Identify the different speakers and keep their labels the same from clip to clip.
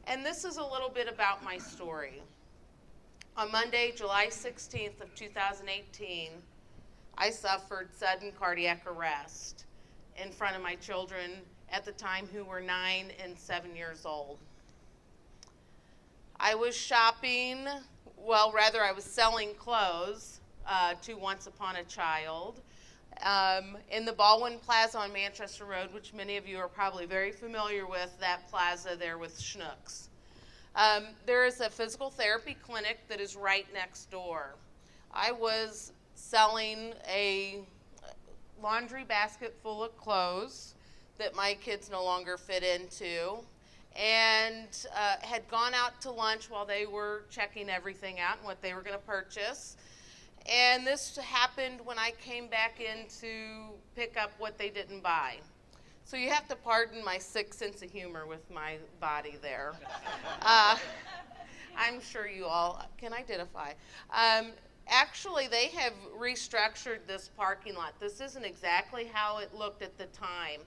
Speaker 1: And this is a little bit about my story. On Monday, July 16th of 2018, I suffered sudden cardiac arrest in front of my children at the time who were 9 and 7 years old. I was shopping, I was selling clothes to Once Upon a Child in the Baldwin Plaza on Manchester Road, which many of you are probably very familiar with, that plaza there with Schnucks. There is a physical therapy clinic that is right next door. I was selling a laundry basket full of clothes that my kids no longer fit into, and had gone out to lunch while they were checking everything out and what they were going to purchase. And this happened when I came back in to pick up what they didn't buy. So you have to pardon my sick sense of humor with my body there. I'm sure you all can identify. Actually, they have restructured this parking lot. This isn't exactly how it looked at the time.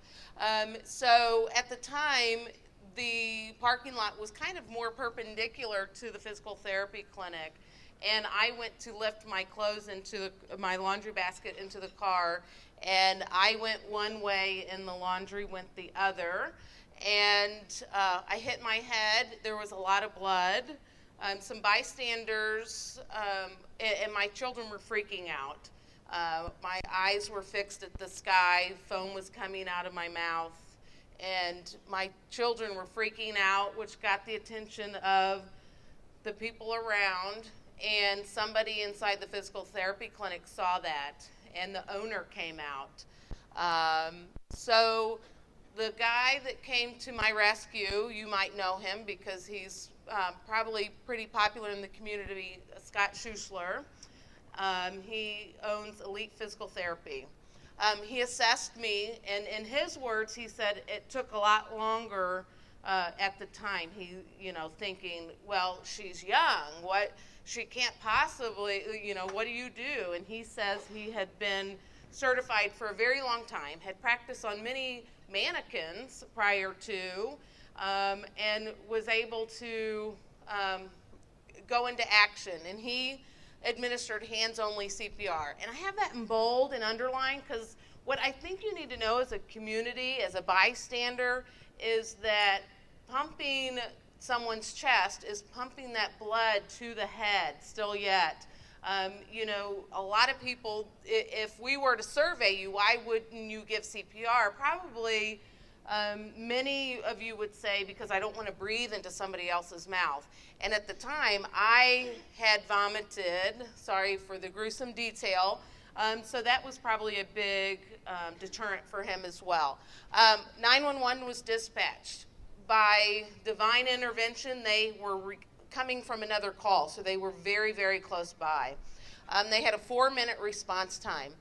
Speaker 1: So at the time, the parking lot was kind of more perpendicular to the physical therapy clinic. And I went to lift my clothes into my laundry basket into the car, and I went one way and the laundry went the other. And I hit my head. There was a lot of blood. Some bystanders and my children were freaking out. My eyes were fixed at the sky. Foam was coming out of my mouth. And my children were freaking out, which got the attention of the people around. And somebody inside the physical therapy clinic saw that, and the owner came out. So the guy that came to my rescue, you might know him because he's probably pretty popular in the community, Scot Schuessler. He owns Elite Physical Therapy. He assessed me, and in his words, he said it took a lot longer at the time. He, thinking, well, she's young. She can't possibly, what do you do? And he says he had been certified for a very long time, had practiced on many mannequins prior to, and was able to go into action. And he administered hands-only CPR. And I have that in bold and underlined because what I think you need to know as a community, as a bystander, is that pumping someone's chest is pumping that blood to the head still yet. A lot of people, if we were to survey you, why wouldn't you give CPR? Probably many of you would say, because I don't want to breathe into somebody else's mouth. And at the time, I had vomited, sorry for the gruesome detail, so that was probably a big deterrent for him as well. 911 was dispatched. By divine intervention, they were coming from another call, so they were very, very close by. They had a 4-minute response time.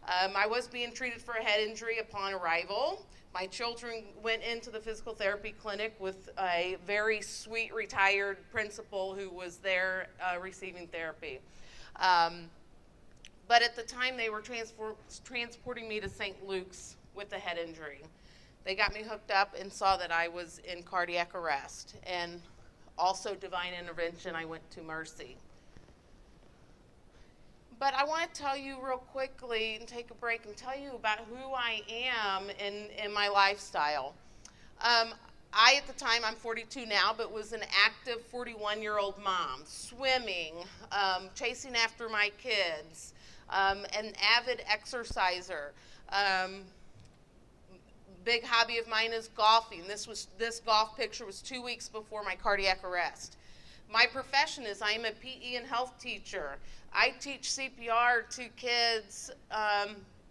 Speaker 1: I was being treated for a head injury upon arrival. My children went into the physical therapy clinic with a very sweet retired principal who was there receiving therapy. But at the time, they were transporting me to St. Luke's with a head injury. They got me hooked up and saw that I was in cardiac arrest. And also divine intervention, I went to Mercy. But I want to tell you real quickly and take a break and tell you about who I am in my lifestyle. I, at the time, I'm 42 now, but was an active 41-year-old mom, swimming, chasing after my kids, an avid exerciser. Big hobby of mine is golfing. This golf picture was 2 weeks before my cardiac arrest. My profession is I am a PE and health teacher. I teach CPR to kids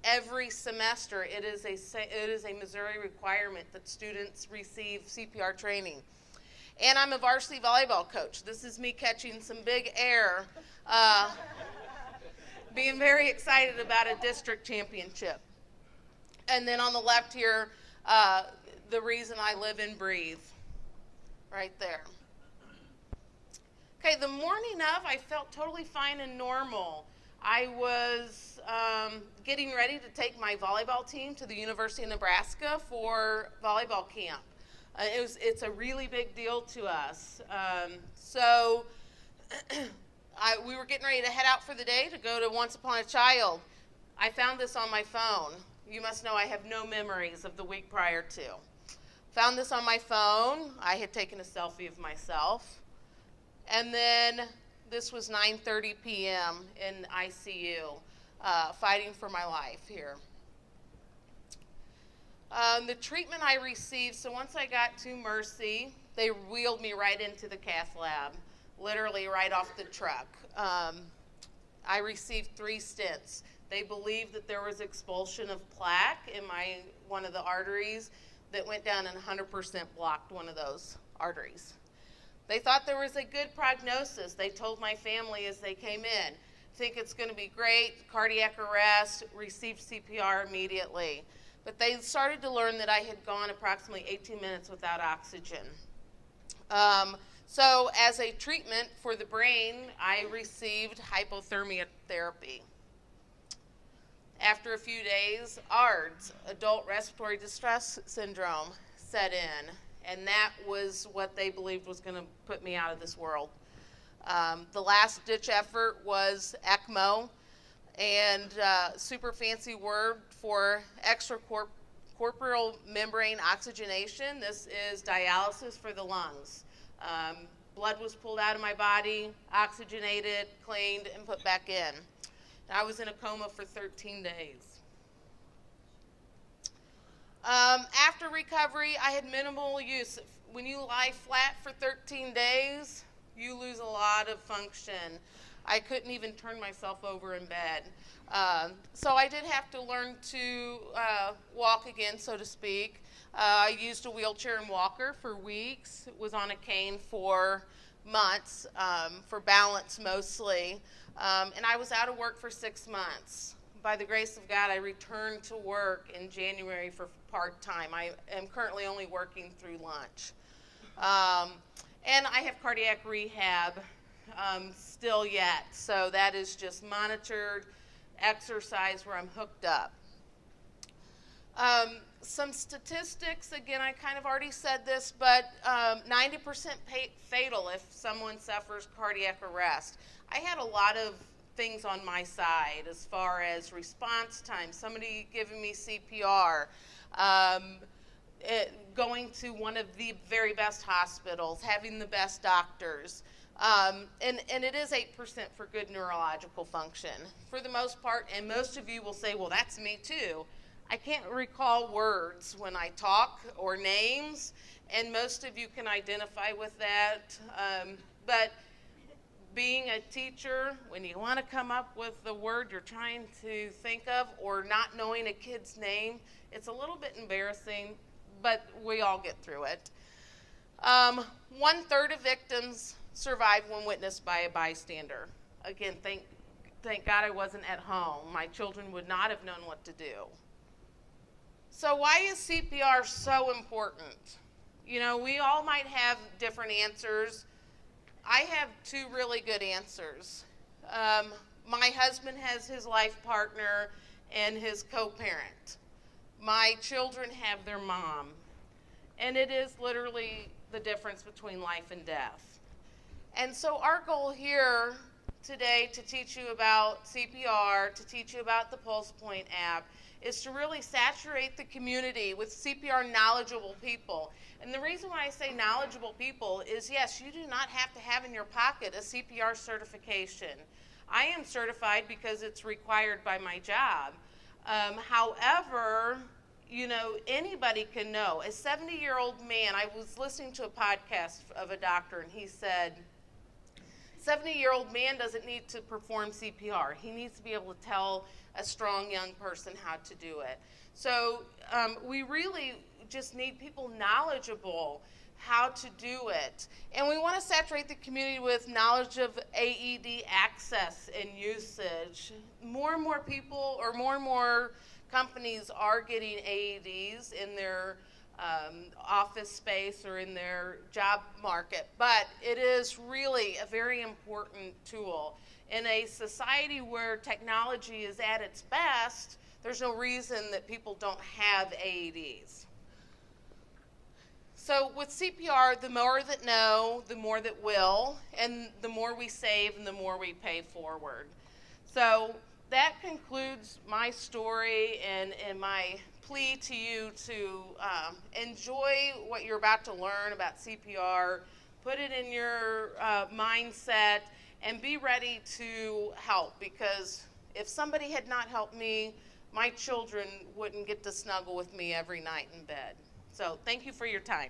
Speaker 1: every semester. It is a Missouri requirement that students receive CPR training. And I'm a varsity volleyball coach. This is me catching some big air, being very excited about a district championship. And then on the left here, the reason I live and breathe, right there. Okay, the morning of, I felt totally fine and normal. I was getting ready to take my volleyball team to the University of Nebraska for volleyball camp. It's a really big deal to us. So we were getting ready to head out for the day to go to Once Upon a Child. I found this on my phone. You must know I have no memories of the week prior to. Found this on my phone. I had taken a selfie of myself. And then this was 9:30 p.m. in ICU, fighting for my life here. The treatment I received, so once I got to Mercy, they wheeled me right into the cath lab, literally right off the truck. I received 3 stents. They believed that there was expulsion of plaque in one of the arteries that went down and 100% blocked one of those arteries. They thought there was a good prognosis. They told my family as they came in, think it's going to be great, cardiac arrest, receive CPR immediately. But they started to learn that I had gone approximately 18 minutes without oxygen. So as a treatment for the brain, I received hypothermia therapy. After a few days, ARDS, adult respiratory distress syndrome, set in. And that was what they believed was going to put me out of this world. The last ditch effort was Ecmo, and super fancy word for extracorporeal membrane oxygenation. This is dialysis for the lungs. Blood was pulled out of my body, oxygenated, cleaned, and put back in. And I was in a coma for 13 days. After recovery, I had minimal use. When you lie flat for 13 days, you lose a lot of function. I couldn't even turn myself over in bed. So I did have to learn to walk again, so to speak. I used a wheelchair and walker for weeks. Was on a cane for months, for balance mostly. And I was out of work for 6 months. By the grace of God, I returned to work in January for part-time. I am currently only working through lunch. And I have cardiac rehab still yet. So that is just monitored exercise where I'm hooked up. Some statistics, again, I kind of already said this, but 90% fatal if someone suffers cardiac arrest. I had a lot of things on my side as far as response time, somebody giving me CPR, going to one of the very best hospitals, having the best doctors. And it is 8% for good neurological function. For the most part, and most of you will say, well, that's me too. I can't recall words when I talk or names, and most of you can identify with that. But being a teacher, when you want to come up with the word you're trying to think of or not knowing a kid's name, it's a little bit embarrassing, but we all get through it. 1/3 of victims survive when witnessed by a bystander. Again, thank God I wasn't at home. My children would not have known what to do. So why is CPR so important? You know, we all might have different answers. I have 2 really good answers. My husband has his life partner and his co-parent. My children have their mom. And it is literally the difference between life and death. And so our goal here today to teach you about CPR, to teach you about the Pulse Point app, is to really saturate the community with CPR knowledgeable people. And the reason why I say knowledgeable people is, yes, you do not have to have in your pocket a CPR certification. I am certified because it's required by my job. However, you know, anybody can know. A 70-year-old man, I was listening to a podcast of a doctor, and he said, 70-year-old man doesn't need to perform CPR. He needs to be able to tell a strong young person how to do it. So we really just need people knowledgeable how to do it. And we want to saturate the community with knowledge of AED access and usage. More and more people, or more and more companies are getting AEDs in their office space or in their job market, but it is really a very important tool. In a society where technology is at its best, there's no reason that people don't have AEDs. So with CPR, the more that know, the more that will, and the more we save and the more we pay forward. So that concludes my story and my plea to you to enjoy what you're about to learn about CPR, put it in your mindset, and be ready to help, because if somebody had not helped me, my children wouldn't get to snuggle with me every night in bed. So thank you for your time.